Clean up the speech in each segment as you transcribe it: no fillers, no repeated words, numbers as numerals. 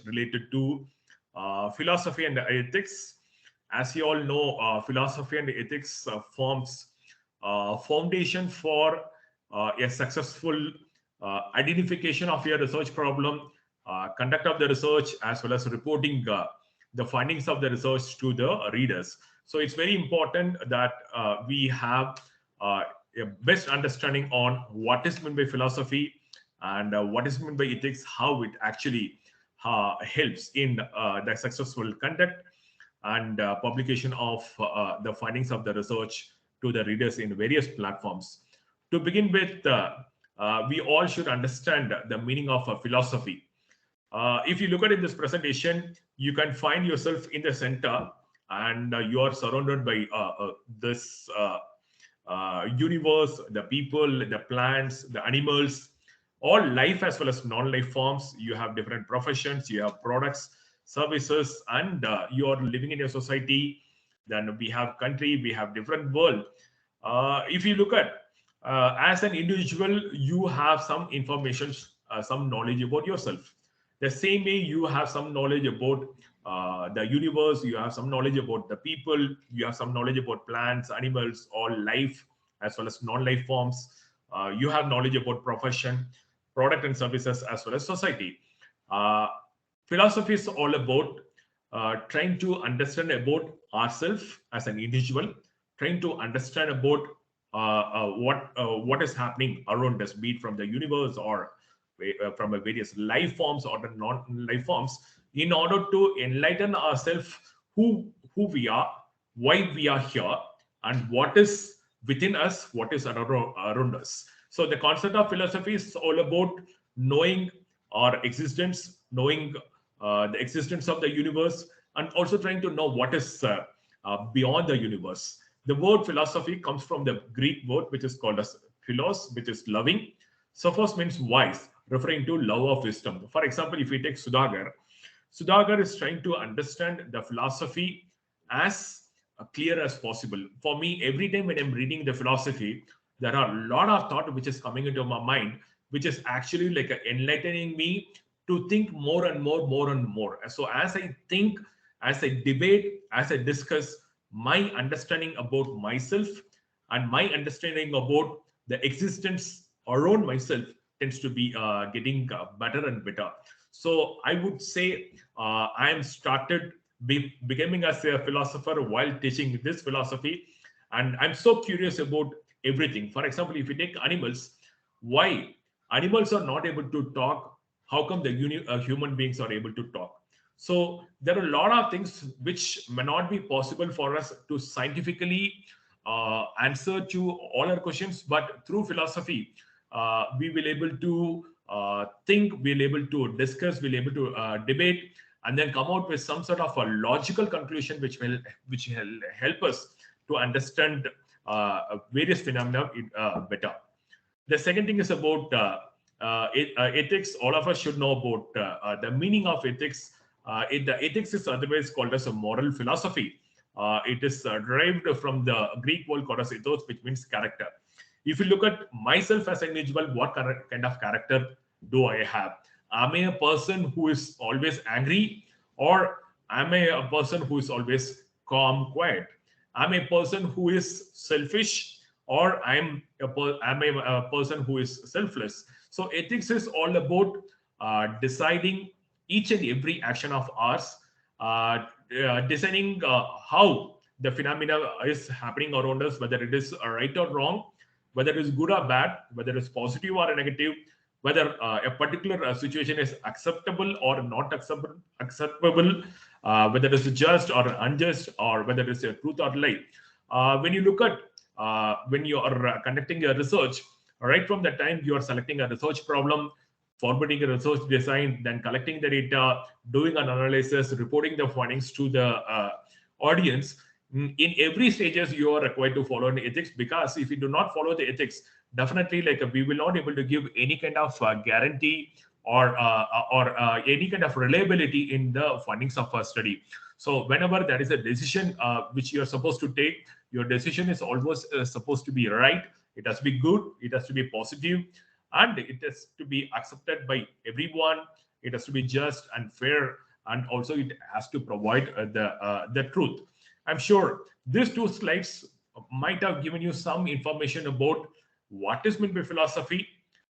related to philosophy and ethics. As you all know, philosophy and ethics forms foundation for a successful identification of your research problem, conduct of the research, as well as reporting the findings of the research to the readers. So it's very important that we have a best understanding on what is meant by philosophy and what is meant by ethics, how it actually helps in the successful conduct and publication of the findings of the research to the readers in various platforms. To begin with, we all should understand the meaning of philosophy. If you look at in this presentation, you can find yourself in the center, and you are surrounded by this universe, the people, the plants, the animals, all life as well as non-life forms. You have different professions, you have products, services, and you are living in a society. Then we have country, we have different world. If you look at as an individual, you have some information, some knowledge about yourself. The same way you have some knowledge about the universe, you have some knowledge about the people, you have some knowledge about plants, animals, all life as well as non-life forms. You have knowledge about profession, product and services, as well as society. Uh, Philosophy is all about trying to understand about ourselves as an individual, trying to understand about what is happening around us, be it from the universe or from a various life forms or the non-life forms, in order to enlighten ourselves who we are, why we are here, and what is within us, what is around us. So the concept of philosophy is all about knowing our existence, knowing the existence of the universe, and also trying to know what is beyond the universe. The word philosophy comes from the Greek word which is called as philos, which is loving. Sophos means wise, referring to love of wisdom. For example, if we take Sudhagar, Sudhagar is trying to understand the philosophy as clear as possible. For me, every time when I'm reading the philosophy, there are a lot of thought which is coming into my mind, which is actually like enlightening me to think more and more, more and more. So as I think, as I debate, as I discuss, my understanding about myself and my understanding about the existence around myself tends to be getting better and better. So I would say I am started becoming as a philosopher while teaching this philosophy, and I'm so curious about everything. For example, if you take animals, why animals are not able to talk? How come the human beings are able to talk? So there are a lot of things which may not be possible for us to scientifically answer to all our questions, but through philosophy, we will able to think, we'll able to discuss, we'll able to debate, and then come out with some sort of a logical conclusion which will help us to understand various phenomena better. The second thing is about ethics. All of us should know about the meaning of ethics. The ethics is otherwise called as a moral philosophy. It is derived from the Greek word called as ethos, which means character. If you look at myself as an individual, what kind of character do I have? Am I a person who is always angry, or am I a person who is always calm, quiet? Am I a person who is selfish, or am I a person who is selfless? So ethics is all about deciding each and every action of ours, deciding how the phenomena is happening around us, whether it is right or wrong, whether it is good or bad, whether it's positive or negative, whether a particular situation is acceptable or not acceptable, whether it is just or unjust, or whether it is a truth or lie. When you look at when you are conducting a research, right from the time you are selecting a research problem, formatting a research design, then collecting the data, doing an analysis, reporting the findings to the audience, in every stages you are required to follow an ethics, because if you do not follow the ethics, definitely like we will not able to give any kind of guarantee or any kind of reliability in the findings of a study. So whenever there is a decision which you are supposed to take, your decision is always supposed to be right. It has to be good, it has to be positive, and it has to be accepted by everyone. it has to be just and fair, and also it has to provide the truth. I'm sure these two slides might have given you some information about what is meant by philosophy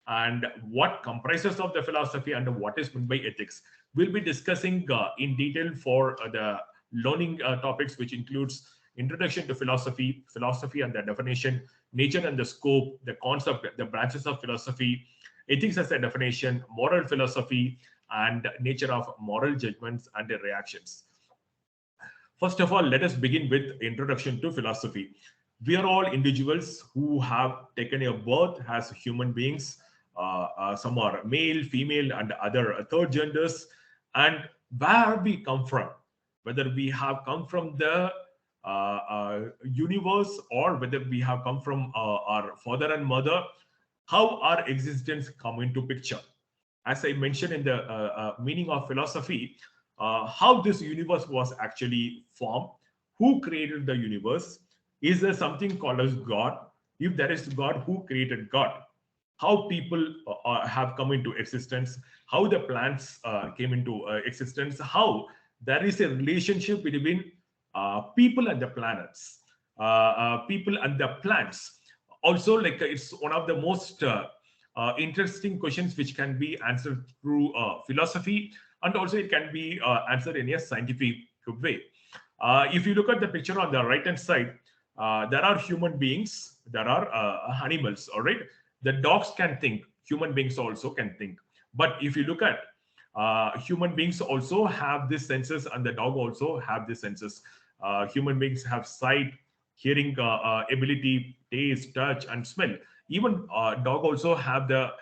and what comprises of the philosophy and what is meant by ethics. We'll be discussing in detail for the learning topics, which includes introduction to philosophy, philosophy and the definition, nature and the scope, the concept, the branches of philosophy, ethics as a definition, moral philosophy, and nature of moral judgments and reactions. First of all, let us begin with introduction to philosophy. We are all individuals who have taken a birth as human beings. Some are male, female, and other third genders. And where we come from, whether we have come from the universe or whether we have come from our father and mother, how our existence come into picture. As I mentioned in the meaning of philosophy, how this universe was actually formed, who created the universe, is there something called as God? If there is God, who created God? How people have come into existence, how the plants came into existence, how there is a relationship between people and the planets, people and the plants. Also, like it's one of the most interesting questions which can be answered through philosophy, and also it can be answered in a scientific way. If you look at the picture on the right hand side, there are human beings, there are animals, all right? The dogs can think, human beings also can think. But if you look at human beings also have these senses, and the dog also have these senses. Human beings have sight, hearing ability, taste, touch, and smell. Even dog also have the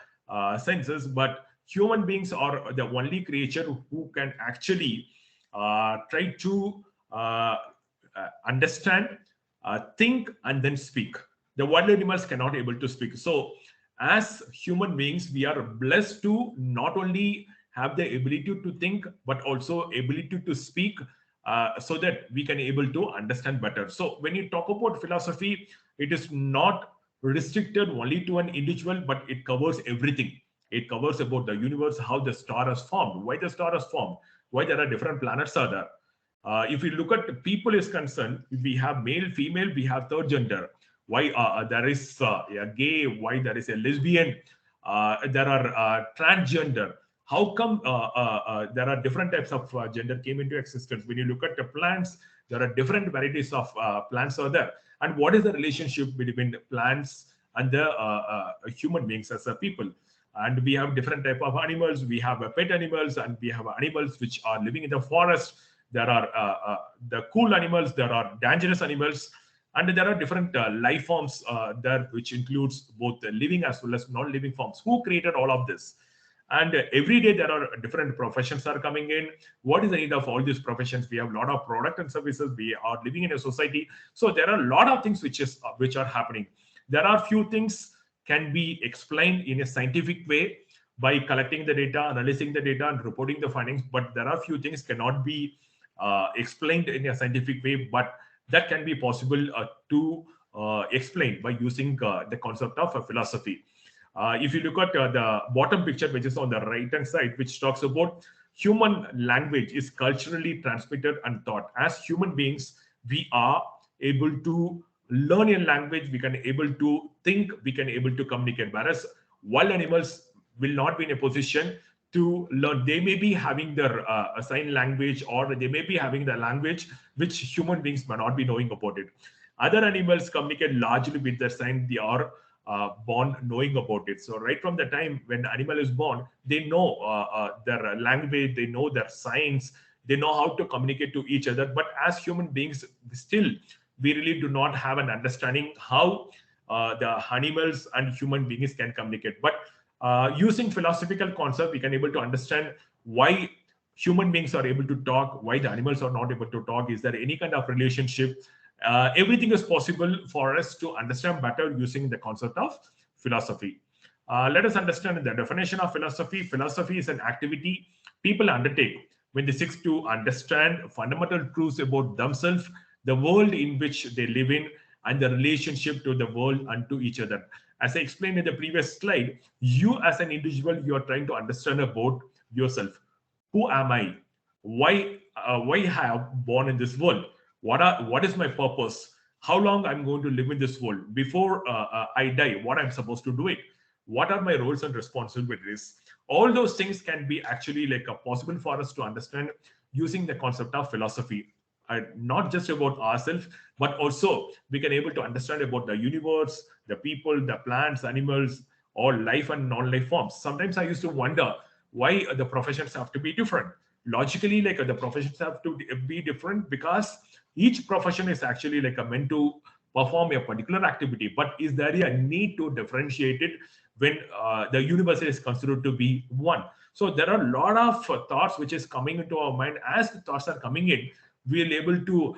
senses, but human beings are the only creature who can actually try to understand, think, and then speak. The wild animals cannot able to speak. So as human beings, we are blessed to not only have the ability to think, but also ability to speak, so that we can able to understand better. So when you talk about philosophy, it is not restricted only to an individual, but it covers everything. It covers about the universe, how the star is formed, why the star is formed, why there are different planets are there. If you look at people is concerned, we have male, female, we have third gender. Why there is a gay, why there is a lesbian, there are transgender. How come there are different types of gender came into existence? When you look at the plants, there are different varieties of plants are there. And what is the relationship between the plants and the human beings as a people? And we have different type of animals. We have pet animals, and we have animals which are living in the forest. There are the cool animals, there are dangerous animals, and there are different life forms there, which includes both the living as well as non-living forms. Who created all of this? And every day there are different professions are coming in. What is the need of all these professions? We have a lot of product and services. We are living in a society, so there are a lot of things which are happening. There are few things can be explained in a scientific way by collecting the data, analyzing the data, and reporting the findings. But there are few things cannot be explained in a scientific way, but that can be possible to explain by using the concept of philosophy. If you look at the bottom picture, which is on the right hand side, which talks about human language is culturally transmitted and taught. As human beings, we are able to learn a language, we can able to think, we can able to communicate, whereas wild animals will not be in a position to learn. They may be having their sign language, or they may be having the language which human beings may not be knowing about it. Other animals communicate largely with their sign. They are born knowing about it. So right from the time when the animal is born, they know their language, they know their signs, they know how to communicate to each other. But as human beings, still we really do not have an understanding how the animals and human beings can communicate. But using philosophical concept, we can able to understand why human beings are able to talk, why the animals are not able to talk. Is there any kind of relationship? Everything is possible for us to understand better using the concept of philosophy. Let us understand the definition of philosophy. Philosophy is an activity people undertake when they seek to understand fundamental truths about themselves, the world in which they live in, and the relationship to the world and to each other. As I explained in the previous slide, you as an individual, you are trying to understand about yourself. Who am I? Why I have born in this world? What is my purpose? How long I'm going to live in this world before I die? What I'm supposed to do it? What are my roles and responsibilities? All those things can be actually like possible for us to understand using the concept of philosophy. Not just about ourselves, but also we can able to understand about the universe, the people, the plants, animals, all life and non-life forms. Sometimes I used to wonder why the professions have to be different. Logically, like the professions have to be different because each profession is actually like meant to perform a particular activity. But is there a need to differentiate it when the universe is considered to be one? So there are a lot of thoughts which is coming into our mind. As the thoughts are coming in, we will able to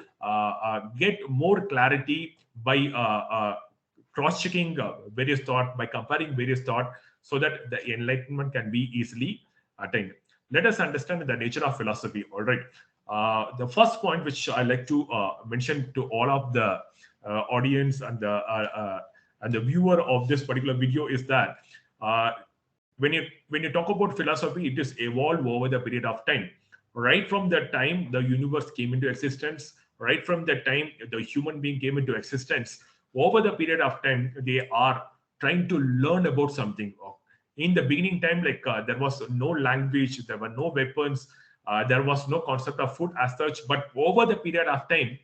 get more clarity by cross-checking various thought, by comparing various thought, so that the enlightenment can be easily attained. Let us understand the nature of philosophy. All right. The first point which I like to mention to all of the audience and the viewer of this particular video is that uh, when you talk about philosophy, it is evolved over the period of time. Right from the time the universe came into existence, right from the time the human being came into existence, over the period of time, they are trying to learn about something. In the beginning time, like there was no language, there were no weapons, there was no concept of food as such. But over the period of time,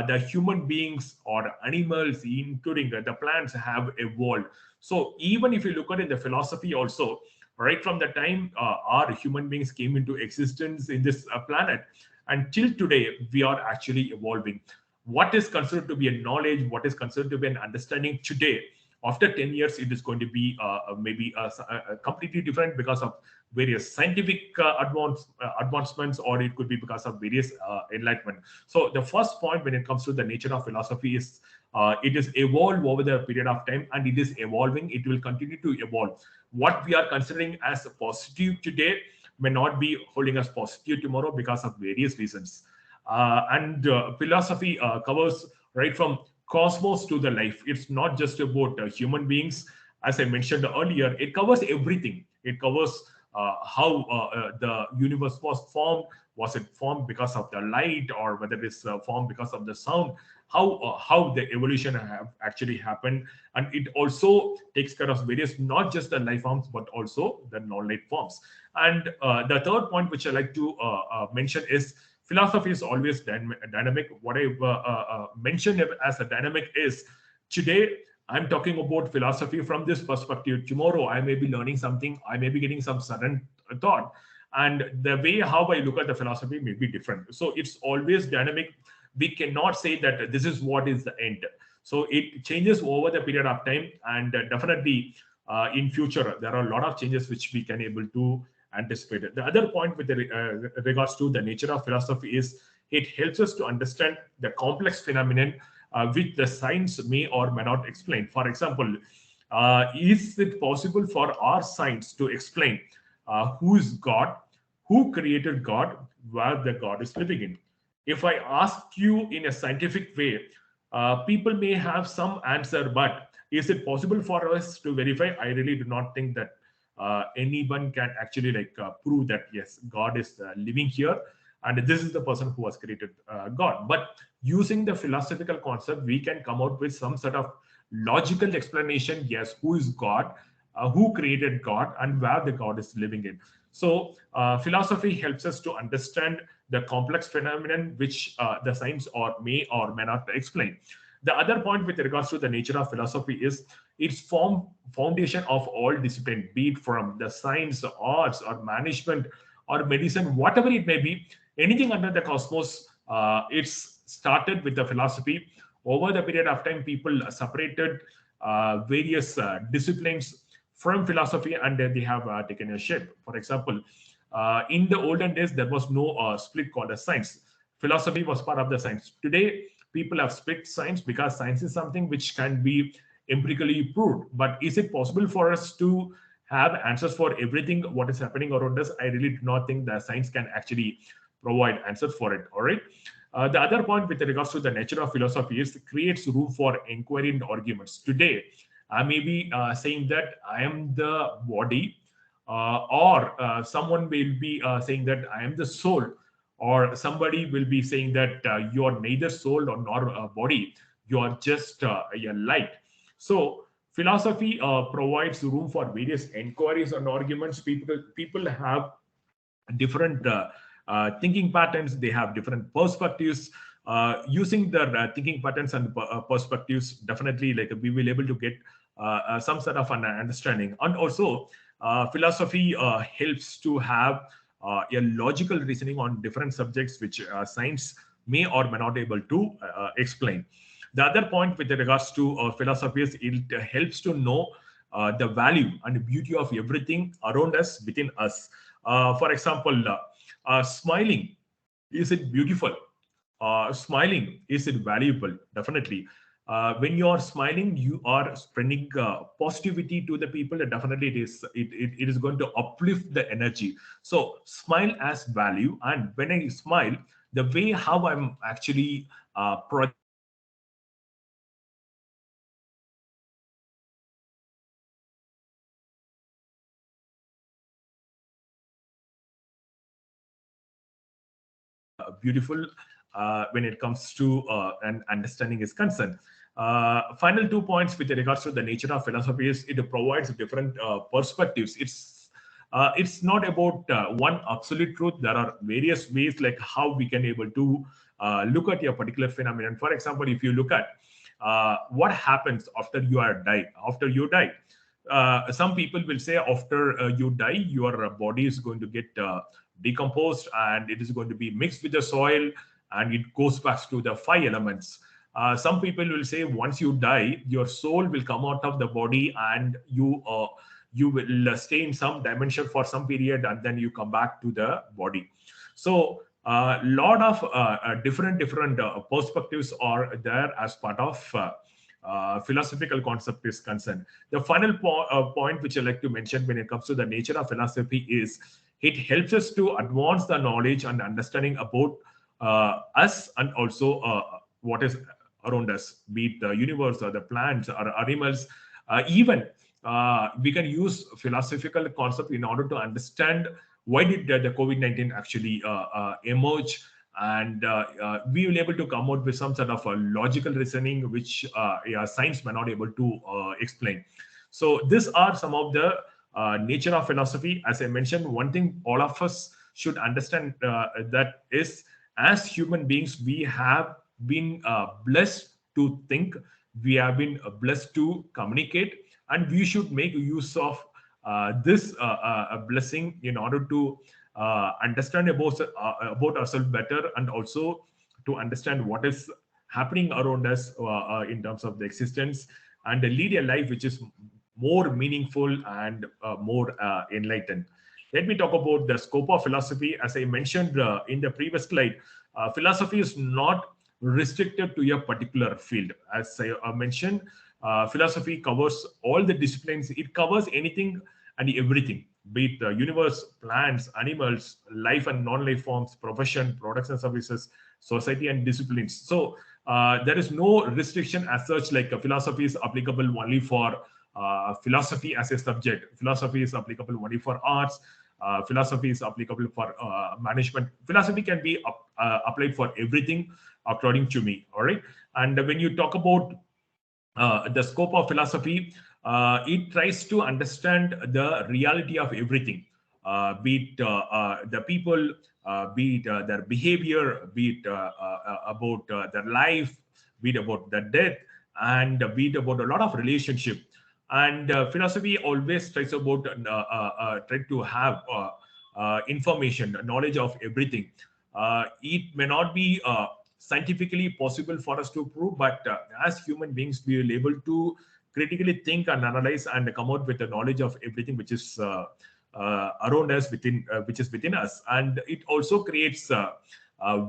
the human beings or animals, including the plants, have evolved. So even if you look at it in the philosophy also, right from the time our human beings came into existence in this planet until today, we are actually evolving. What is considered to be a knowledge, what is considered to be an understanding today, after 10 years, it is going to be maybe completely different because of various scientific advancements, or it could be because of various enlightenment. So the first point when it comes to the nature of philosophy is it is evolved over the period of time, and it is evolving. It will continue to evolve. What we are considering as positive today may not be holding us positive tomorrow because of various reasons. And philosophy covers right from cosmos to the life. It's not just about human beings. As I mentioned earlier, it covers everything. It covers how the universe was formed. Was it formed because of the light, or whether it's formed because of the sound? How the evolution have actually happened, and it also takes care of various, not just the life forms but also the non-life forms. And the third point which I like to mention is philosophy is always dynamic. What I mentioned as a dynamic is today I'm talking about philosophy from this perspective. Tomorrow I may be learning something. I may be getting some sudden thought, and the way how I look at the philosophy may be different. So it's always dynamic. We cannot say that this is what is the end. So it changes over the period of time, and definitely in future there are a lot of changes which we can able to anticipate. The other point with regards to the nature of philosophy is it helps us to understand the complex phenomenon which the science may or may not explain. For example, is it possible for our science to explain who is God, who created God, where the God is living in? If I ask you in a scientific way, people may have some answer, but is it possible for us to verify? I really do not think that anyone can actually prove that yes, God is living here and this is the person who has created God. But using the philosophical concept, we can come out with some sort of logical explanation. Yes, who is God, who created God, and where the God is living in. So philosophy helps us to understand the complex phenomenon which the science or may not explain. The other point with regards to the nature of philosophy is its foundation of all discipline, be it from the science, arts, or management, or medicine, whatever it may be, anything under the cosmos, it's started with the philosophy. Over the period of time, people separated various disciplines from philosophy, and they have taken a shape. For example, in the olden days, there was no split called as science. Philosophy was part of the science. Today, people have split science because science is something which can be empirically proved. But is it possible for us to have answers for everything what is happening around us? I really do not think that science can actually provide answers for it. All right. The other point with regards to the nature of philosophy is it creates room for inquiry and arguments. Today, I may be saying that I am the body, or someone will be saying that I am the soul, or somebody will be saying that you are neither soul or nor body, you are just a light. So philosophy provides room for various inquiries and arguments. People have different thinking patterns, they have different perspectives. Using their thinking patterns and perspectives, definitely like we will able to get some sort of an understanding. And also philosophy helps to have a logical reasoning on different subjects which science may or may not able to explain. The other point with regards to philosophy is it helps to know the value and beauty of everything around us, within us. For example, smiling, is it beautiful? Smiling, is it valuable? Definitely. When you are smiling, you are spreading positivity to the people. And definitely, it is going to uplift the energy. So smile as value, and when I smile, the way how I'm actually projecting my smile to the people, definitely beautiful when it comes to an understanding is concerned. Final 2 points with regards to the nature of philosophy is it provides different perspectives. It's not about one absolute truth. There are various ways like how we can able to look at a particular phenomenon. For example, if you look at what happens after you die. Some people will say after you die, your body is going to get decomposed and it is going to be mixed with the soil and it goes back to the five elements. Some people will say once you die, your soul will come out of the body and you will stay in some dimension for some period and then you come back to the body. So a lot of different perspectives are there as part of philosophical concept is concerned. The final point which I like to mention when it comes to the nature of philosophy is it helps us to advance the knowledge and understanding about us and also what is around us, be it the universe or the plants or animals. Even we can use philosophical concept in order to understand why did the COVID-19 actually emerge, and we will be able to come out with some sort of a logical reasoning which science may not able to explain. So these are some of the nature of philosophy. As I mentioned, one thing all of us should understand that is, as human beings, we have been blessed to think, we have been blessed to communicate, and we should make use of this blessing in order to understand about ourselves better, and also to understand what is happening around us in terms of the existence, and lead a life which is more meaningful and more enlightened. Let me talk about the scope of philosophy. As I mentioned in the previous slide, philosophy is not restricted to a particular field. As I mentioned, philosophy covers all the disciplines. It covers anything and everything, be it the universe, plants, animals, life and non-life forms, profession, products and services, society and disciplines. So there is no restriction as such, like philosophy is applicable only for philosophy as a subject. Philosophy is applicable only for arts. Philosophy is applicable for management. Philosophy can be applied for everything, according to me. All right. And when you talk about the scope of philosophy, it tries to understand the reality of everything, be it the people, be it their behavior, be it about their life, be it about the death, and be it about a lot of relationship. And philosophy always tries about try to have information, knowledge of everything. It may not be scientifically possible for us to prove, but as human beings, we are able to critically think and analyze and come out with the knowledge of everything which is around us, which is within us. And it also creates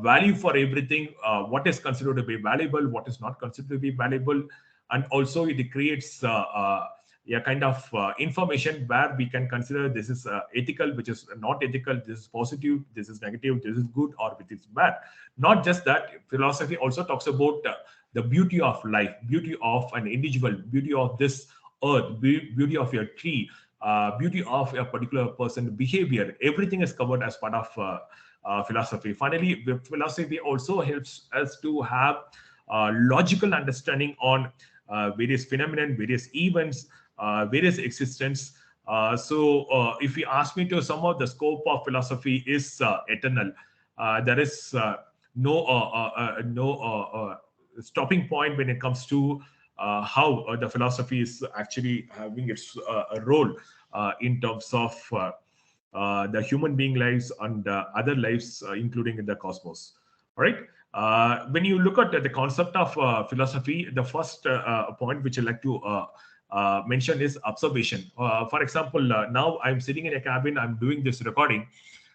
value for everything, what is considered to be valuable, what is not considered to be valuable. And also it creates a kind of information where we can consider this is ethical, which is not ethical, this is positive, this is negative, this is good, or which is bad. Not just that, philosophy also talks about the beauty of life, beauty of an individual, beauty of this earth, beauty of your tree, beauty of a particular person behavior. Everything is covered as part of philosophy. Finally, the philosophy also helps us to have logical understanding on various phenomena, various events, various existence. If you ask me to sum up, the scope of philosophy is eternal. There is no stopping point when it comes to how the philosophy is actually having its role in terms of the human being lives and other lives, including in the cosmos. All right. When you look at the concept of philosophy, the first point which I like to mention is observation. For example, now I'm sitting in a cabin, I'm doing this recording.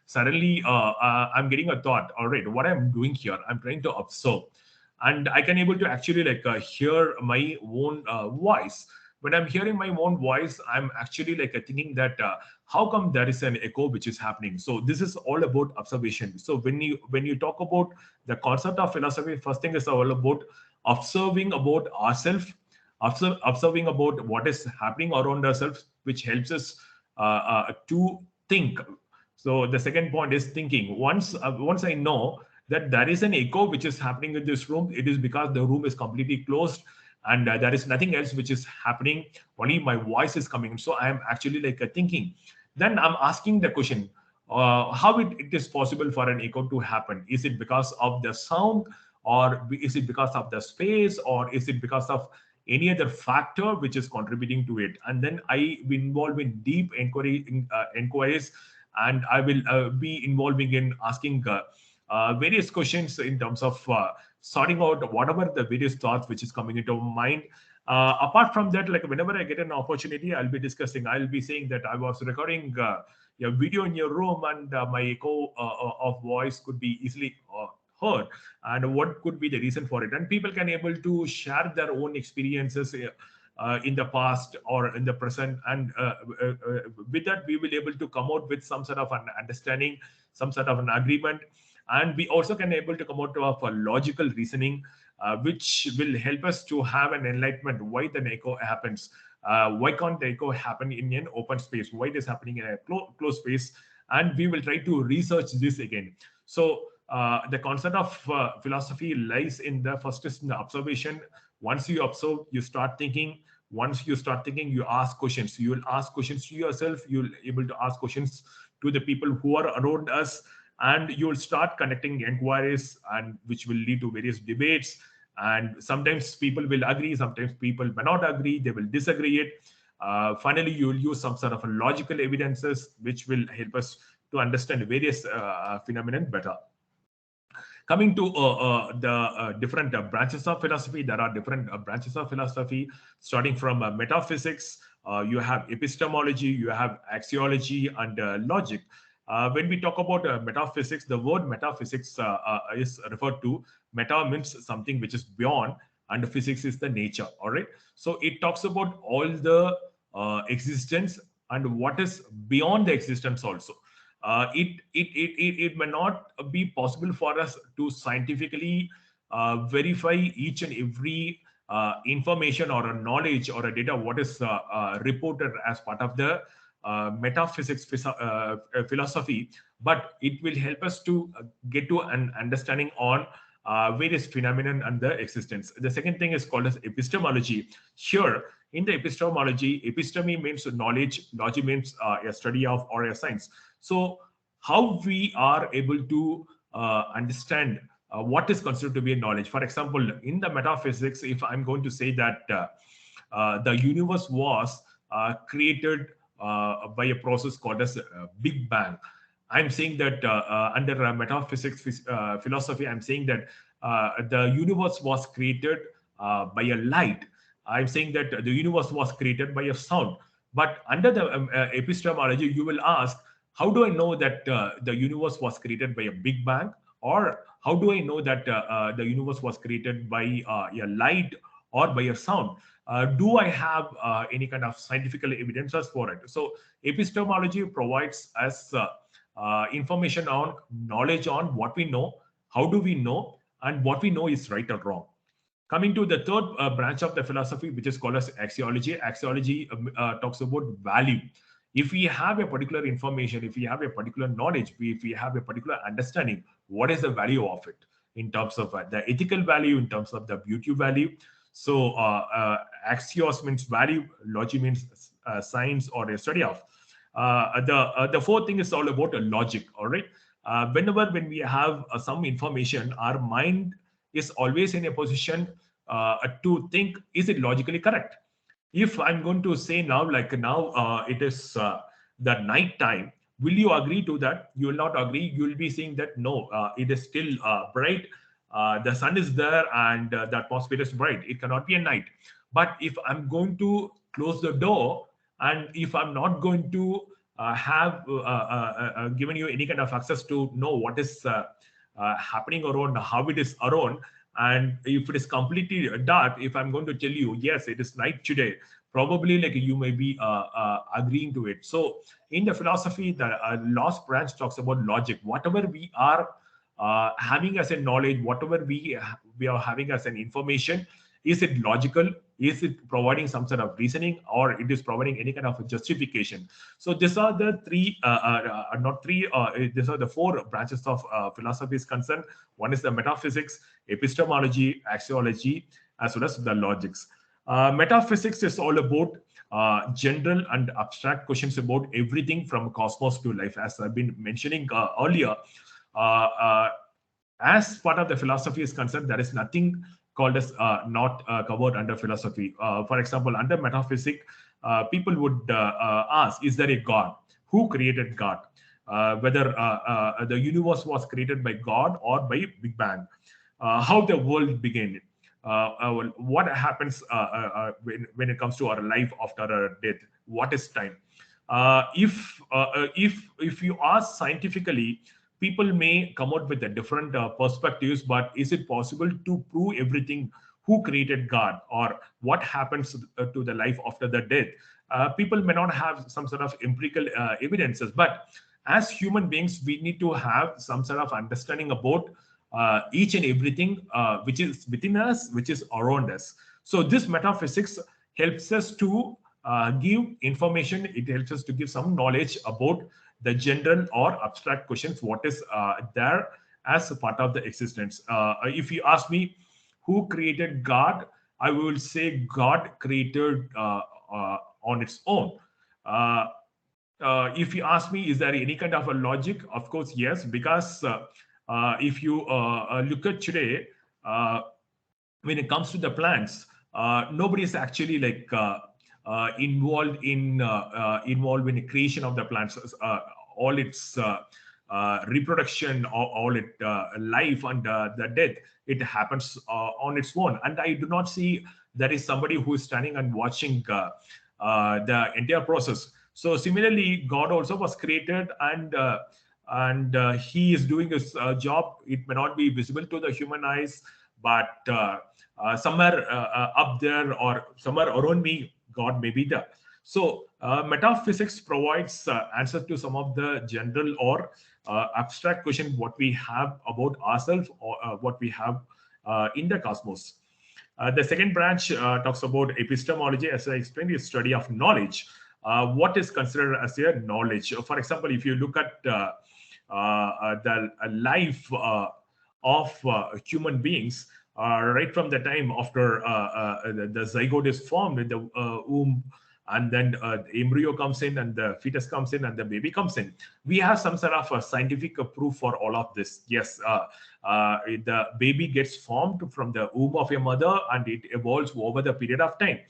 Suddenly, I'm getting a thought. All right, what I'm doing here, I'm trying to observe, and I can able to actually hear my own voice. When I'm hearing my own voice, I'm actually thinking that how come there is an echo which is happening. So this is all about observation. So when you talk about the concept of philosophy, first thing is all about observing about ourselves, observing about what is happening around ourselves, which helps us to think. So the second point is thinking. Once I know that there is an echo which is happening in this room, it is because the room is completely closed and there is nothing else which is happening. Only my voice is coming. So I am actually thinking. Then I'm asking the question, how it is possible for an echo to happen? Is it because of the sound, or is it because of the space, or is it because of any other factor which is contributing to it? And then I will involve in deep inquiries, and I will be involving in asking various questions in terms of sorting out whatever the various thoughts which is coming into my mind. Apart from that, whenever I get an opportunity, I'll be discussing. I'll be saying that I was recording a video in your room, and my echo of voice could be easily heard, and what could be the reason for it. And people can able to share their own experiences in the past or in the present, and with that we will able to come out with some sort of an understanding, some sort of an agreement, and we also can able to come out of a logical reasoning, which will help us to have an enlightenment. Why the echo happens? Why can't the echo happen in an open space? Why it is happening in a closed space? And we will try to research this again. So the concept of philosophy lies in the first is in the observation. Once you observe, you start thinking. Once you start thinking, you ask questions. You will ask questions to yourself. You'll able to ask questions to the people who are around us, and you will start connecting inquiries, and which will lead to various debates. And sometimes people will agree, sometimes people may not agree, they will disagree it. Finally, you will use some sort of logical evidences which will help us to understand various phenomena better. Coming to the different branches of philosophy, there are different branches of philosophy, starting from metaphysics. You have epistemology, you have axiology, and logic. When we talk about metaphysics, the word metaphysics is referred to. Meta means something which is beyond, and physics is the nature. All right. So it talks about all the existence and what is beyond the existence also. It may not be possible for us to scientifically verify each and every information or a knowledge or a data what is reported as part of the metaphysics philosophy, but it will help us to get to an understanding on various phenomena and the existence. The second thing is called as epistemology. Here, in the epistemology, episteme means knowledge, logy means a study of or a science. So, how we are able to understand what is considered to be a knowledge. For example, in the metaphysics, if I'm going to say that the universe was created by a process called as Big Bang, I'm saying that under metaphysics philosophy, I'm saying that the universe was created by a light. I'm saying that the universe was created by a sound. But under the epistemology, you will ask, how do I know that the universe was created by a Big Bang? Or how do I know that the universe was created by a light or by a sound? Do I have any kind of scientific evidences for it? So epistemology provides us information on knowledge on what we know, how do we know, and what we know is right or wrong. Coming to the third branch of the philosophy, which is called as axiology. Axiology talks about value. If we have a particular information, if we have a particular knowledge, if we have a particular understanding, what is the value of it in terms of the ethical value, in terms of the beauty value? So axios means value, logy means science or a study of. The fourth thing is all about logic. All right. When we have some information, our mind is always in a position to think, is it logically correct? If I'm going to say now, like now it is the night time, will you agree to that? You will not agree. You will be saying that no, it is still bright. The sun is there and the atmosphere is bright. It cannot be a night. But if I'm going to close the door, and if I'm not going to have given you any kind of access to know what is happening around, how it is around, and if it is completely dark, if I'm going to tell you yes, it is night today, probably like you may be agreeing to it. So in the philosophy, the last branch talks about logic. Whatever we are having as a knowledge, whatever we are having as an information, is it logical? Is it providing some sort of reasoning, or it is providing any kind of justification? So these are the three, not three, these are the four branches of philosophy is concerned. One is the metaphysics, epistemology, axiology, as well as the logics. Metaphysics is all about general and abstract questions about everything from cosmos to life. As I've been mentioning earlier, as part of the philosophy is concerned, there is nothing called as not covered under philosophy. For example, under metaphysics, people would ask, is there a God? Who created God? Whether the universe was created by God or by Big Bang? How the world began? What happens when it comes to our life after our death? What is time? If you ask scientifically, people may come out with the different perspectives, but is it possible to prove everything? Who created God, or what happens to the life after the death? People may not have some sort of empirical evidences, but as human beings, we need to have some sort of understanding about each and everything which is within us, which is around us. So this metaphysics helps us to give information. It helps us to give some knowledge about the general or abstract questions, what is there as a part of the existence. If you ask me who created God, I will say God created on its own. If you ask me, is there any kind of a logic? Of course, yes, because if you look at today, when it comes to the plants, nobody is actually like involved in the creation of the plants. All its reproduction, all its life and the death, it happens on its own. And I do not see there is somebody who is standing and watching the entire process. So similarly, God also was created, and he is doing his job. It may not be visible to the human eyes, but somewhere up there or somewhere around me, God may be there. So metaphysics provides answers to some of the general or abstract questions what we have about ourselves, or what we have in the cosmos. The second branch talks about epistemology. As I explained, is study of knowledge. What is considered as a knowledge? For example, if you look at the life of human beings, right from the time after the zygote is formed in the womb, and then the embryo comes in, and the fetus comes in, and the baby comes in, we have some sort of a scientific proof for all of this. Yes, the baby gets formed from the womb of a mother, and it evolves over the period of time.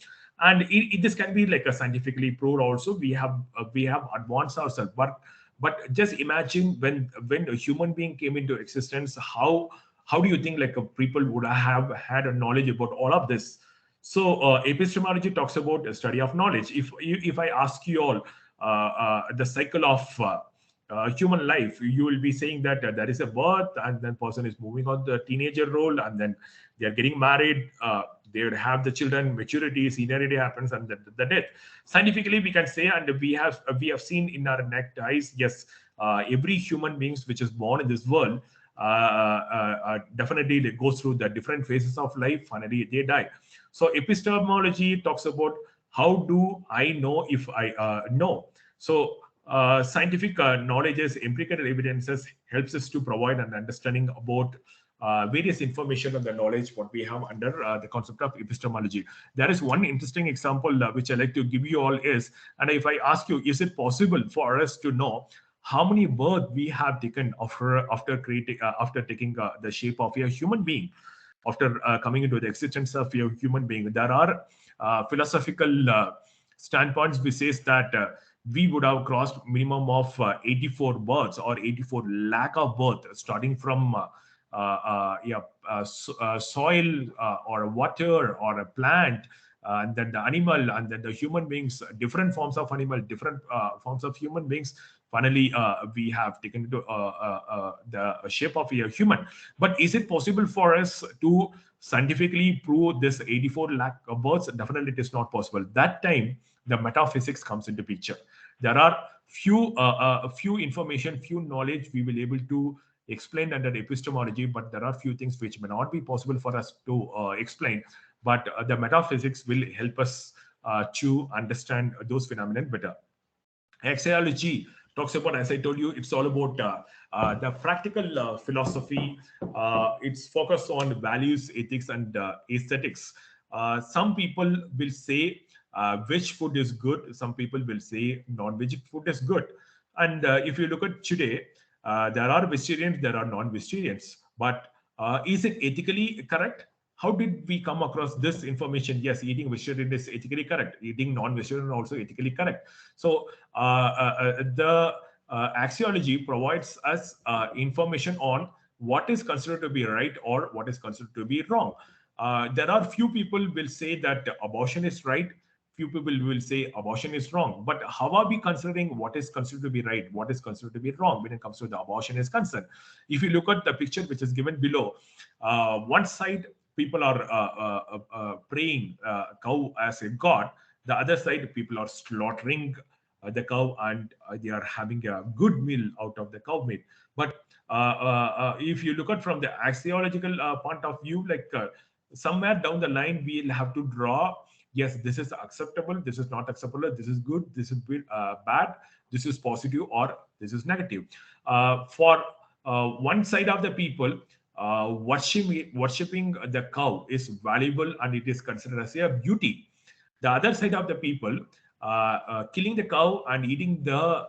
And this can be like a scientifically proved also. We have advanced ourselves, but just imagine when a human being came into existence, how do you think like people would have had a knowledge about all of this? So epistemology talks about the study of knowledge. If I ask you all the cycle of human life, you will be saying that there is a birth, and then person is moving on the teenager role, and then they are getting married, they would have the children, maturity, seniority happens, and the death. Scientifically, we can say, and we have seen in our naked eyes, yes, every human beings which is born in this world definitely they go through the different phases of life. Finally, they die. So epistemology talks about how do I know if I know. So scientific knowledge is empirical evidences helps us to provide an understanding about various information and the knowledge what we have under the concept of epistemology. There is one interesting example which I like to give you all is, and if I ask you, is it possible for us to know how many births we have taken after taking the shape of a human being, after coming into the existence of a human being? There are philosophical standpoints which says that we would have crossed minimum of 84 births or 84 lakh of birth starting from soil or water or a plant, and then the animal, and then the human beings, different forms of animal, different forms of human beings. Finally, we have taken into the shape of a human. But is it possible for us to scientifically prove this 84 lakh births? Definitely, it is not possible. That time, the metaphysics comes into picture. There are few information, few knowledge we will able to explain under epistemology, but there are few things which may not be possible for us to explain. But the metaphysics will help us to understand those phenomena better. Axology talks about, as I told you, it's all about the practical philosophy. It's focused on values, ethics, and aesthetics. Some people will say veg food is good. Some people will say non-veg food is good. And if you look at today, there are vegetarians, there are non-vegetarians. But is it ethically correct? How did we come across this information? Yes, eating vegetarian is ethically correct. Eating non-vegetarian also ethically correct. So the Axology provides us information on what is considered to be right or what is considered to be wrong. There are few people will say that abortion is right. Few people will say abortion is wrong. But how are we considering what is considered to be right, what is considered to be wrong when it comes to the abortion is concerned? If you look at the picture which is given below, one side people are praying cow as a god. The other side, people are slaughtering the cow, and they are having a good meal out of the cow meat. But if you look at from the axiological point of view, like somewhere down the line, we'll have to draw. Yes, this is acceptable. This is not acceptable. This is good. This is bad. This is positive, or this is negative. For one side of the people, worshipping the cow is valuable and it is considered as a beauty. The other side of the people, killing the cow and eating the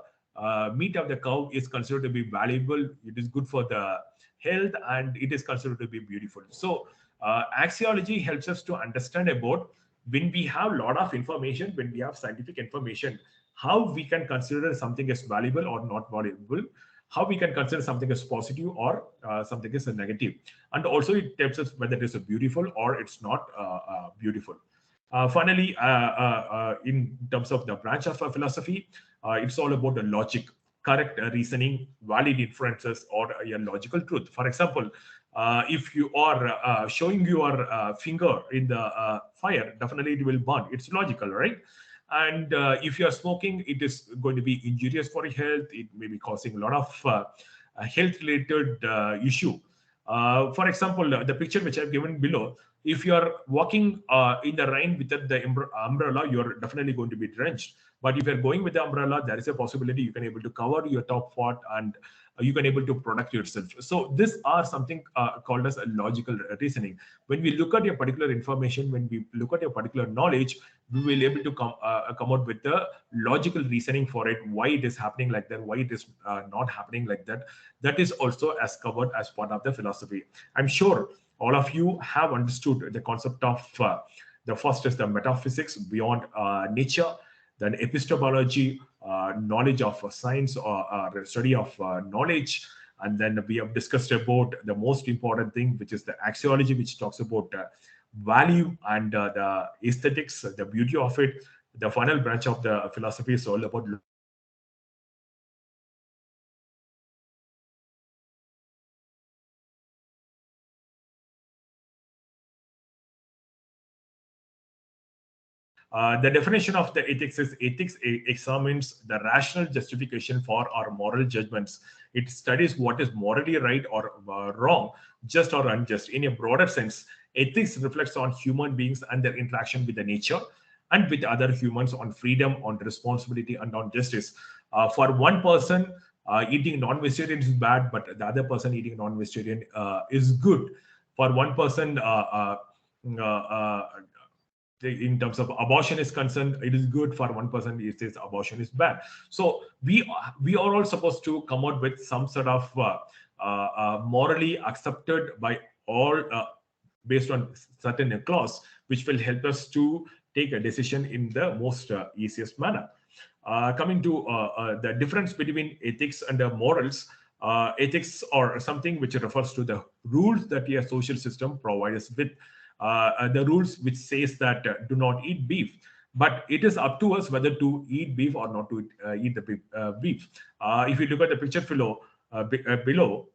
meat of the cow is considered to be valuable. It is good for the health and it is considered to be beautiful. So axiology helps us to understand about when we have a lot of information, when we have scientific information, how we can consider something as valuable or not valuable, how we can consider something as positive or something as a negative. And also it tells us whether it is a beautiful or it's not beautiful. Finally, in terms of the branch of philosophy, it's all about the logic, correct reasoning, valid inferences, or a logical truth. For example, if you are showing your finger in the fire, definitely it will burn. It's logical, right? And if you are smoking, it is going to be injurious for your health. It may be causing a lot of health-related issue. For example, the picture which I've given below, if you are walking in the rain without the umbrella, you're definitely going to be drenched. But if you're going with the umbrella, there is a possibility you can able to cover your top part and you can able to protect yourself. So these are something called as a logical reasoning. When we look at a particular information, when we look at a particular knowledge, we will able to come out with the logical reasoning for it, why it is happening like that, why it is not happening like that. That is also as covered as part of the philosophy. I'm sure all of you have understood the concept of the first is the metaphysics beyond nature, then epistemology, knowledge of science or study of knowledge. And then we have discussed about the most important thing, which is the axiology, which talks about value and the aesthetics, the beauty of it. The final branch of the philosophy is all about the definition of the ethics is ethics examines the rational justification for our moral judgments. It studies what is morally right or wrong, just or unjust. In a broader sense, ethics reflects on human beings and their interaction with the nature. and with other humans on freedom, on responsibility, and on justice. For one person, eating non-vegetarian is bad, but the other person eating non-vegetarian is good. For one person, uh, uh, in terms of abortion is concerned, it is good. For one person, it says abortion is bad. So we are all supposed to come out with some sort of morally accepted by all, based on certain clause, which will help us to take a decision in the most easiest manner. Coming to the difference between ethics and morals, ethics are something which refers to the rules that a social system provides with. The rules which says that do not eat beef, but it is up to us whether to eat beef or not to eat the beef. If you look at the picture below,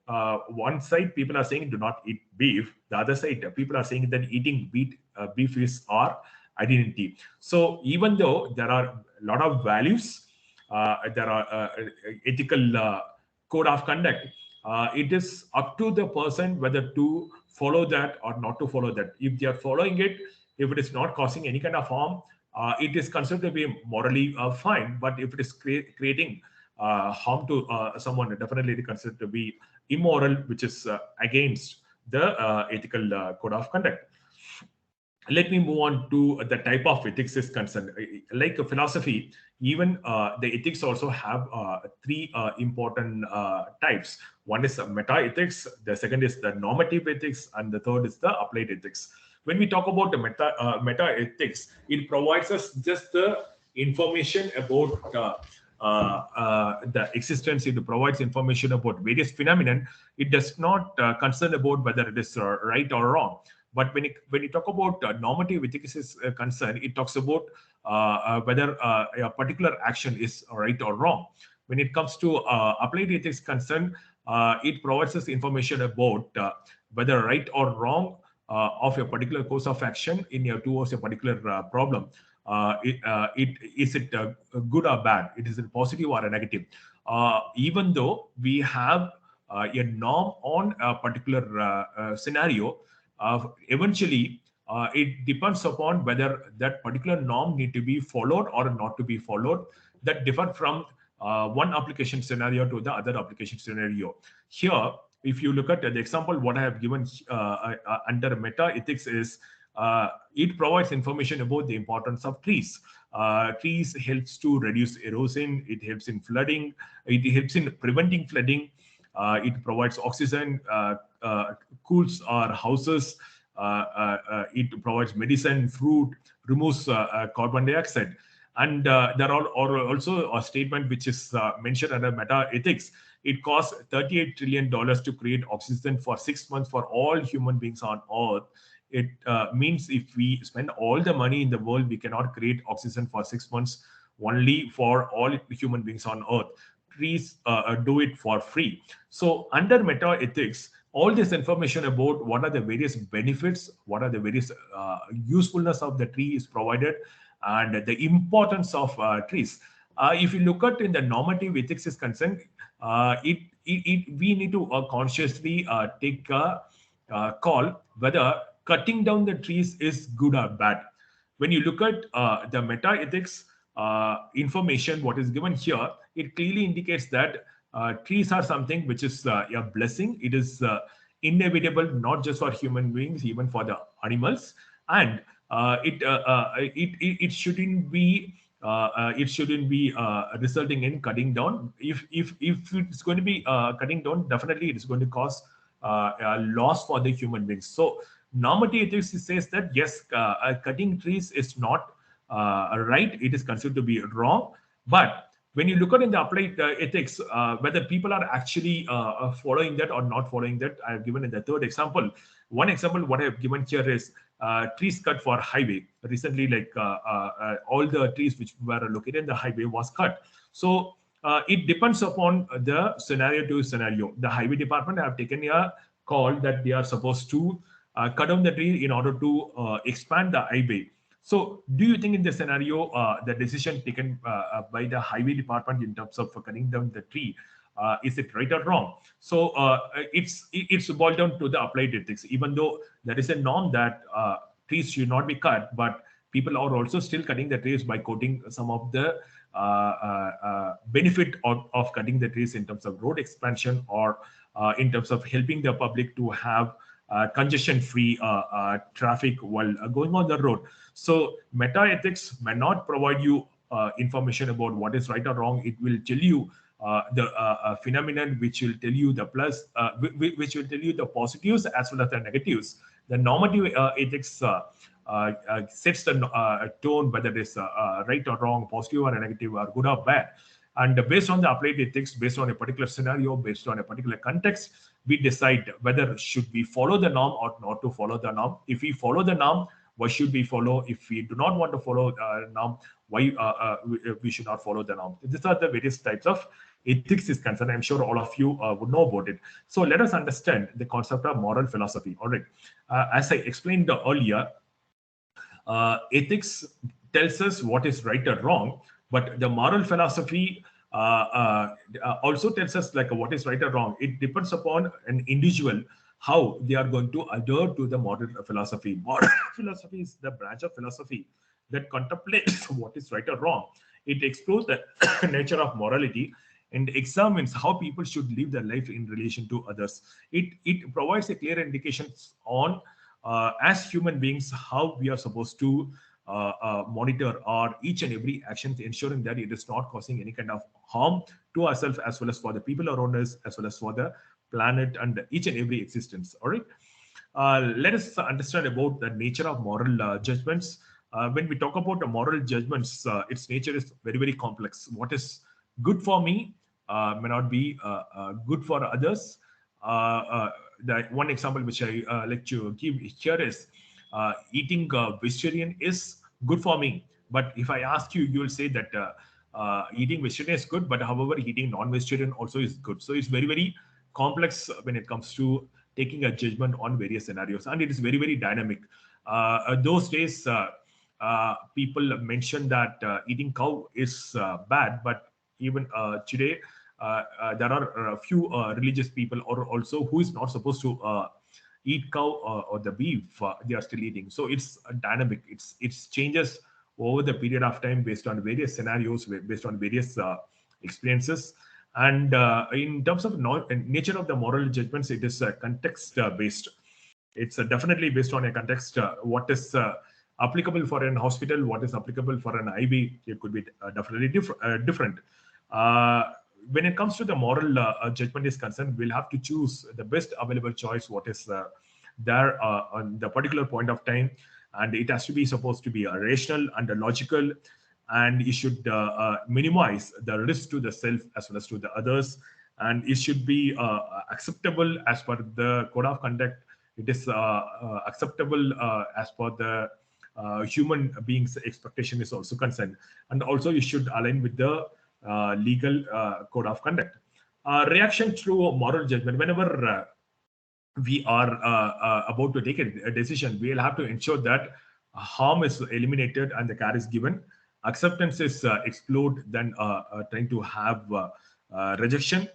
one side people are saying do not eat beef, the other side people are saying that eating beef is our identity. So even though there are a lot of values, there are ethical code of conduct, it is up to the person whether to follow that or not to follow that. If they are following it, if it is not causing any kind of harm, it is considered to be morally fine. But if it is creating harm to someone, definitely it is considered to be immoral, which is against the ethical code of conduct. Let me move on to the type of ethics is concerned. Like a philosophy, even the ethics also have three important types. One is meta ethics, the second is the normative ethics, and the third is the applied ethics. When we talk about the meta ethics, it provides us just the information about the existence. It provides information about various phenomenon. It does not concern about whether it is right or wrong. But when you talk about normative ethics is concerned, it talks about whether a particular action is right or wrong. When it comes to applied ethics concerned, it provides us information about whether right or wrong of a particular course of action towards a particular problem. Is it good or bad? It is a positive or a negative? Even though we have a norm on a particular scenario, eventually it depends upon whether that particular norm need to be followed or not to be followed. That differ from one application scenario to the other application scenario. Here, if you look at the example what I have given under meta ethics is, it provides information about the importance of trees. Trees helps to reduce erosion. It helps in flooding. It helps in preventing flooding. It provides oxygen, cools our houses. It provides medicine, fruit, removes carbon dioxide. And there are also a statement which is mentioned under meta ethics. It costs $38 trillion to create oxygen for 6 months for all human beings on Earth. It means if we spend all the money in the world, we cannot create oxygen for 6 months only for all human beings on Earth. Trees do it for free. So under meta ethics, all this information about what are the various benefits, what are the various usefulness of the tree is provided, and the importance of trees. If you look at in the normative ethics is concerned, we need to consciously take a call whether cutting down the trees is good or bad. When you look at the meta ethics information, what is given here, it clearly indicates that trees are something which is a blessing. It is inevitable, not just for human beings, even for the animals, and it shouldn't be resulting in cutting down. If it's going to be cutting down, definitely it is going to cause a loss for the human beings. So normative ethics says that yes, cutting trees is not right. It is considered to be wrong. But when you look at in the applied ethics, whether people are actually following that or not following that, I have given in the third example. One example what I have given here is trees cut for highway. Recently, like all the trees which were located in the highway was cut. So it depends upon the scenario to scenario. The highway department have taken a call that they are supposed to cut down the tree in order to expand the highway. So do you think in this scenario, the decision taken by the highway department in terms of cutting down the tree, is it right or wrong? So it's boiled down to the applied ethics. Even though there is a norm that trees should not be cut, but people are also still cutting the trees by quoting some of the benefit of cutting the trees in terms of road expansion, or in terms of helping the public to have congestion-free traffic while going on the road. So meta-ethics may not provide you information about what is right or wrong. It will tell you the phenomenon, which will tell you the plus, which will tell you the positives as well as the negatives. The normative ethics sets the tone, whether it is right or wrong, positive or negative, or good or bad. And based on the applied ethics, based on a particular scenario, based on a particular context, we decide whether should we follow the norm or not to follow the norm. If we follow the norm, why should we follow? If we do not want to follow norm, why we should not follow the norm? These are the various types of ethics is concerned. I'm sure all of you would know about it. So let us understand the concept of moral philosophy. All right. As I explained earlier, ethics tells us what is right or wrong, but the moral philosophy also tells us like what is right or wrong. It depends upon an individual how they are going to adhere to the moral philosophy. Moral philosophy is the branch of philosophy that contemplates what is right or wrong. It explores the nature of morality and examines how people should live their life in relation to others. It provides a clear indications on as human beings how we are supposed to monitor our each and every action, ensuring that it is not causing any kind of harm to ourselves as well as for the people around us, as well as for the planet and each and every existence. All right. Let us understand about the nature of moral judgments. When we talk about the moral judgments, its nature is very, very complex. What is good for me may not be good for others. The one example which I like to give here is eating vegetarian is good for me. But if I ask you, you will say that eating vegetarian is good, but however, eating non-vegetarian also is good. So it's very, very complex when it comes to taking a judgment on various scenarios, and it is very, very dynamic. Those days, people mention that eating cow is bad, but even today, there are a few religious people or also who is not supposed to eat cow or the beef. They are still eating. So it's dynamic. It's changes over the period of time based on various scenarios, based on various experiences. And in terms of nature of the moral judgments, it is context based. It's definitely based on a context. What is applicable for an hospital, what is applicable for an IB, it could be definitely different. When it comes to the moral judgment is concerned, we'll have to choose the best available choice, what is there on the particular point of time. And it has to be supposed to be rational and logical, and it should minimize the risk to the self as well as to the others, and it should be acceptable as per the code of conduct. It is acceptable as per the human beings expectation is also concerned, and also you should align with the legal code of conduct. Reaction to moral judgment: whenever we are about to take a decision, we'll have to ensure that harm is eliminated and the care is given. Acceptance is explored, then trying to have rejection.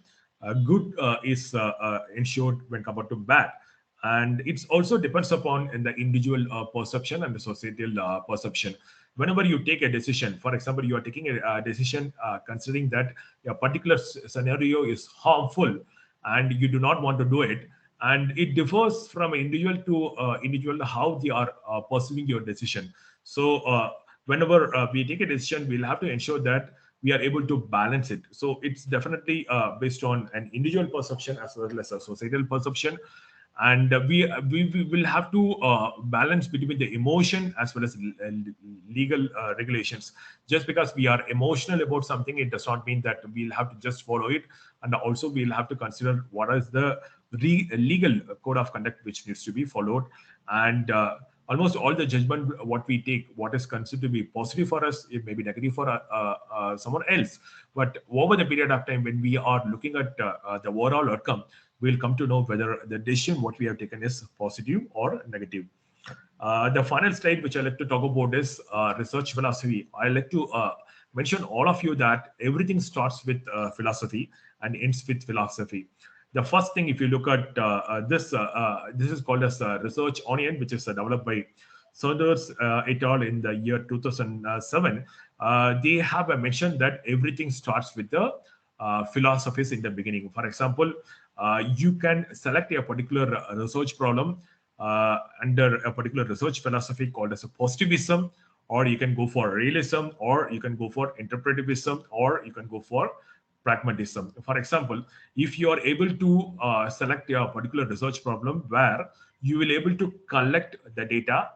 Good is ensured when compared to bad. And it also depends upon in the individual perception and the societal perception. Whenever you take a decision, for example, you are taking a decision considering that a particular scenario is harmful and you do not want to do it, and it differs from individual to individual how they are perceiving your decision. So whenever we take a decision, we'll have to ensure that we are able to balance it. So it's definitely based on an individual perception as well as a societal perception. And we will have to balance between the emotion as well as legal regulations. Just because we are emotional about something, it does not mean that we'll have to just follow it. And also we'll have to consider what is the legal code of conduct which needs to be followed. And almost all the judgment what we take, what is considered to be positive for us, it may be negative for someone else. But over the period of time, when we are looking at the overall outcome, we'll come to know whether the decision what we have taken is positive or negative. The final slide which I like to talk about is research philosophy. I like to mention all of you that everything starts with philosophy and ends with philosophy. The first thing, if you look at this is called as research onion, which is developed by Saunders et al. In the year 2007, they have mentioned that everything starts with the philosophies in the beginning. For example, you can select a particular research problem under a particular research philosophy called as a positivism, or you can go for realism, or you can go for interpretivism, or you can go for pragmatism. For example, if you are able to select a particular research problem where you will able to collect the data,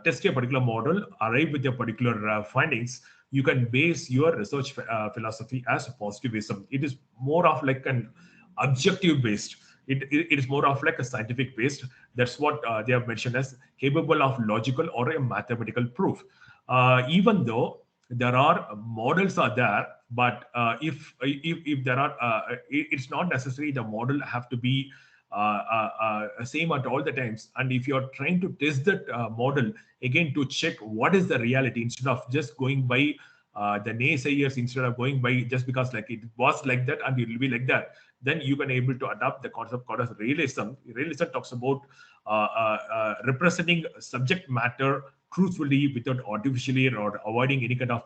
test a particular model, arrive with a particular findings, you can base your research philosophy as positivism. It is more of like an objective based. It is more of like a scientific based. That's what they have mentioned as capable of logical or a mathematical proof. Even though there are models are there, but if there are, it's not necessary the model have to be same at all the times. And if you're trying to test that model again to check what is the reality, instead of just going by the naysayers, instead of going by just because like it was like that and it will be like that, then you can able to adopt the concept called as realism. Realism talks about representing subject matter truthfully without artificially or avoiding any kind of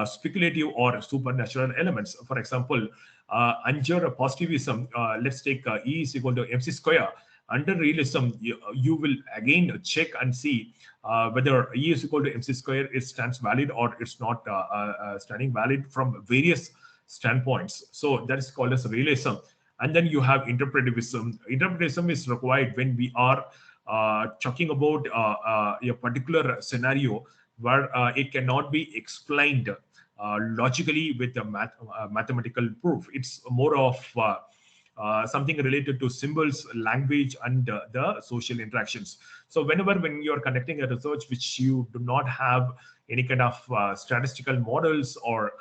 speculative or supernatural elements. For example, under positivism, let's take E is equal to MC square. Under realism, you will again check and see whether E is equal to MC square, it stands valid or it's not standing valid from various standpoints. So that is called as realism. And then you have interpretivism. Interpretivism is required when we are talking about a particular scenario where it cannot be explained logically with a mathematical proof. It's more of something related to symbols, language, and the social interactions. So when you're conducting a research which you do not have any kind of statistical models or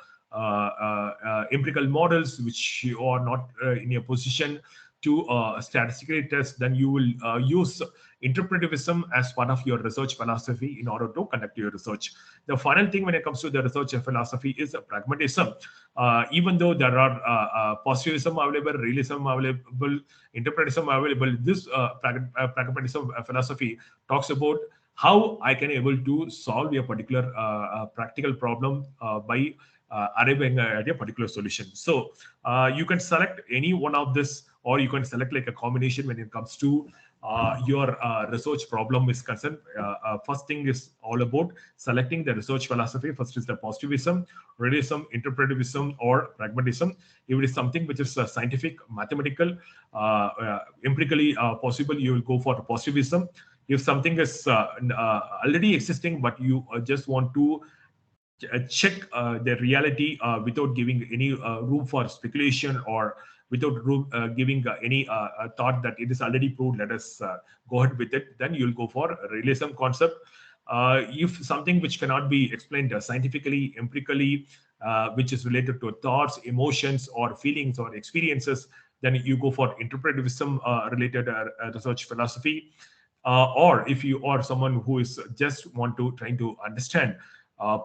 empirical models, which you are not in a position to statistically test, then you will use interpretivism as part of your research philosophy in order to conduct your research. The final thing when it comes to the research philosophy is pragmatism. Even though there are positivism available, realism available, interpretism available, this pragmatism philosophy talks about how I can able to solve a particular practical problem by arriving at a particular solution. So you can select any one of this, or you can select like a combination when it comes to your research problem is concerned. First thing is all about selecting the research philosophy. First is the positivism, realism, interpretivism, or pragmatism. If it is something which is scientific, mathematical, empirically possible, you will go for positivism. If something is already existing, but you just want to check the reality without giving any room for speculation, or without room, giving any thought that it is already proved, let us go ahead with it, then you'll go for realism concept. If something which cannot be explained scientifically, empirically, which is related to thoughts, emotions, or feelings or experiences, then you go for interpretivism related research philosophy. Or if you are someone who is just want to trying to understand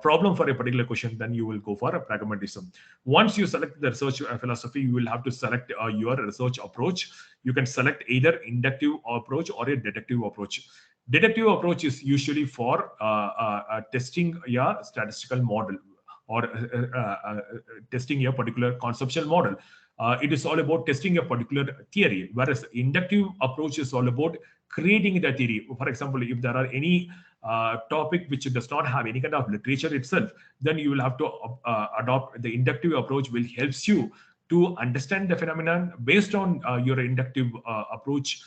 problem for a particular question, then you will go for a pragmatism. Once you select the research philosophy, you will have to select your research approach. You can select either inductive approach or a deductive approach. Deductive approach is usually for testing your statistical model, or testing a particular conceptual model. It is all about testing a particular theory, whereas inductive approach is all about creating the theory. For example, if there are any topic which does not have any kind of literature itself, then you will have to adopt the inductive approach, which helps you to understand the phenomenon based on your inductive approach,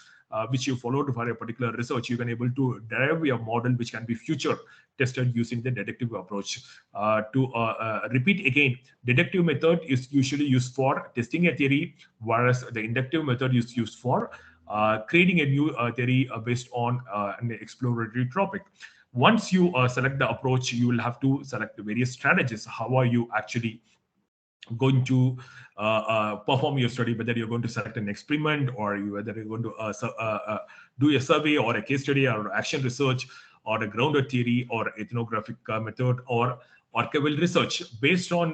which you followed for a particular research. You can able to derive a model which can be future tested using the deductive approach. To repeat again, deductive method is usually used for testing a theory, whereas the inductive method is used for creating a new theory based on an exploratory topic. Once you select the approach, you will have to select the various strategies. How are you actually going to perform your study, whether you're going to select an experiment, or whether you're going to do a survey or a case study or action research or a grounded theory or ethnographic method or archival research. Based on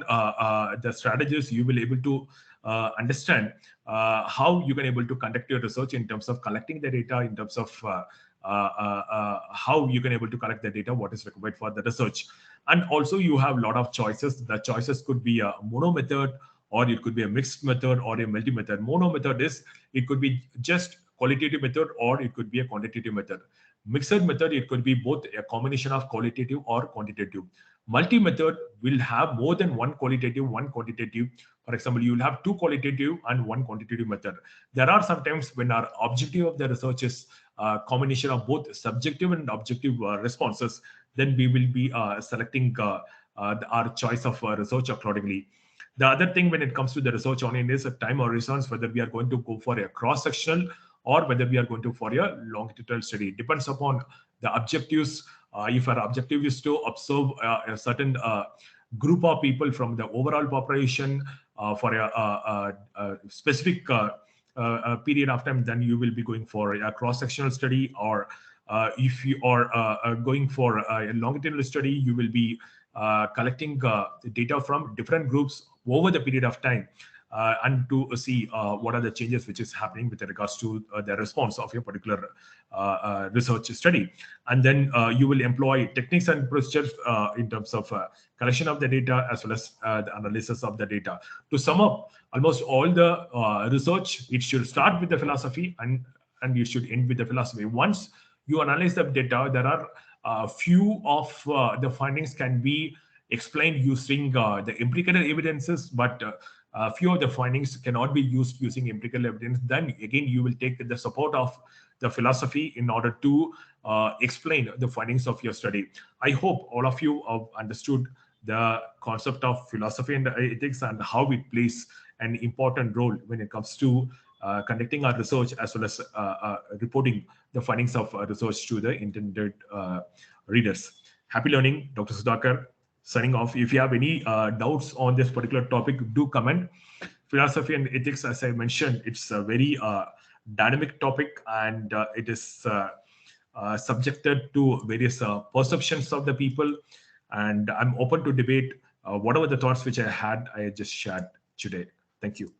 the strategies, you will able to understand how you can able to conduct your research in terms of collecting the data, in terms of how you can able to collect the data, what is required for the research. And also you have a lot of choices. The choices could be a mono method, or it could be a mixed method, or a multi method. Mono method is, it could be just qualitative method, or it could be a quantitative method. Mixed method, it could be both a combination of qualitative or quantitative. Multi method will have more than one qualitative, one quantitative. For example, you will have two qualitative and one quantitative method. There are sometimes when our objective of the research is a combination of both subjective and objective responses, then we will be selecting our choice of research accordingly. The other thing when it comes to the research on it is a time horizons, whether we are going to go for a cross-sectional or whether we are going to for a longitudinal study. It depends upon the objectives. If our objective is to observe a certain group of people from the overall population for a specific period of time, then you will be going for a cross-sectional study. Or if you are going for a longitudinal study, you will be collecting data from different groups over the period of time, and to see what are the changes which is happening with regards to the response of your particular research study. And then you will employ techniques and procedures in terms of collection of the data as well as the analysis of the data. To sum up, almost all the research, it should start with the philosophy and it should end with the philosophy. Once you analyze the data, there are few of the findings can be explained using the empirical evidences, but few of the findings cannot be used using empirical evidence. Then again, you will take the support of the philosophy in order to explain the findings of your study. I hope all of you have understood the concept of philosophy and ethics and how it plays an important role when it comes to conducting our research as well as reporting the findings of research to the intended readers. Happy learning, Dr. Sudhakar. Signing off. If you have any doubts on this particular topic, do comment. Philosophy and ethics, as I mentioned, it's a very dynamic topic, and it is subjected to various perceptions of the people. And I'm open to debate whatever the thoughts which I had, I just shared today. Thank you.